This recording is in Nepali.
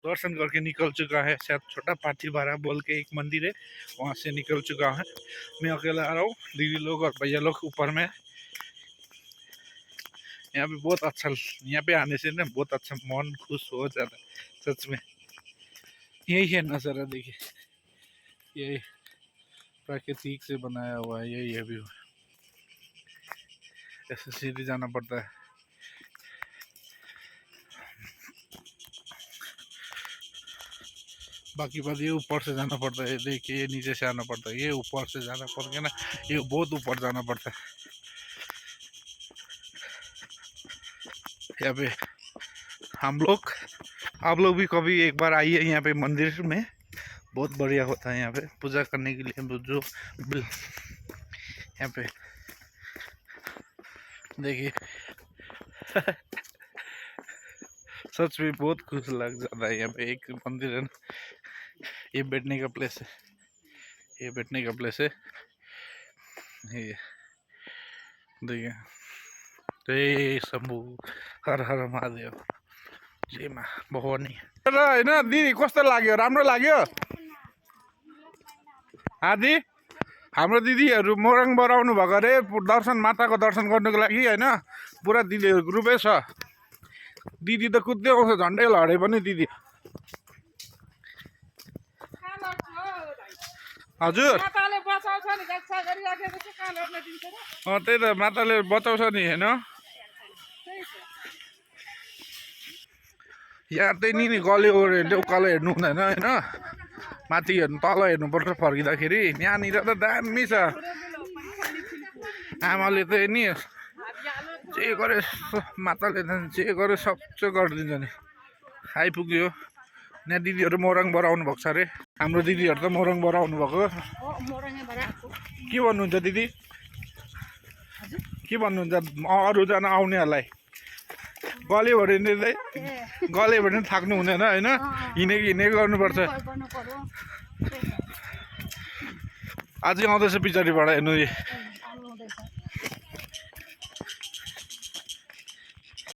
दर्शन करके निकल चुका है। शायद छोटा पाथीबारा बोल के एक मंदिर है, वहाँ से निकल चुका है। मैं अकेला आ रहा हूँ, दीदी लोग और भैया लोग ऊपर में। यहाँ पे बहुत अच्छा, यहाँ पे आने से ना बहुत अच्छा मन खुश हो जाता है सच में। यही है नज़ारा, देखिए ये प्राकृतिक से बनाया हुआ है, यही है व्यू। ऐसे सीधे जाना पड़ता है। बाकी बात ये ऊपर से जाना पड़ता है, देखिए ये नीचे से आना पड़ता है, ये ऊपर से जाना पड़ता है ना, ये बहुत ऊपर जाना पड़ता है। यहाँ पे आप लोग भी कभी एक बार आइए यहाँ पे मंदिर में, बहुत बढ़िया होता है यहाँ पे पूजा करने के लिए। जो यहाँ पे देखिए सच में बहुत खुश लग जाता है। यहाँ पे एक मंदिर है ना, ये बैठने का प्लेस है, ये बैठने का प्लेस है। ये देखिए, जय शंभु, हर हर महादेव, जय माँ भवानी। होइन दिदी कस्तो लाग्यो, राम्रो लाग्यो? आदि हाम्रो दिदीहरू मोरङबाट आउनु भएको अरे दर्शन, माताको दर्शन गर्नुको लागि होइन। पुरा दिदीहरू ग्रुपै छ। दिदी त कुद्दै आउँछ, झन्डै लडे पनि दिदी। हजुर त्यही त माताले बचाउँछ नि होइन। यहाँ त्यही नि गल्यो ओऱ्यो उकालो हेर्नु हुँदैन होइन, माथि हेर्नु तल हेर्नुपर्छ फर्किँदाखेरि। यहाँनिर त दामी छ। आमाले चाहिँ नि जे गरे, माताले जे गरे सब गरिदिन्छ नि। आइपुग्यो यहाँ, दिदीहरू मोरङबाट आउनु भएको छ अरे। हाम्रो दिदीहरू त मोरङबाट आउनु भएको। के भन्नुहुन्छ दिदी, के भन्नुहुन्छ अरूजना आउनेहरूलाई? गल्यो भने थाक्नु हुँदैन होइन, हिँडेको गर्नुपर्छ। अझै आउँदैछ पछाडिबाट हेर्नु।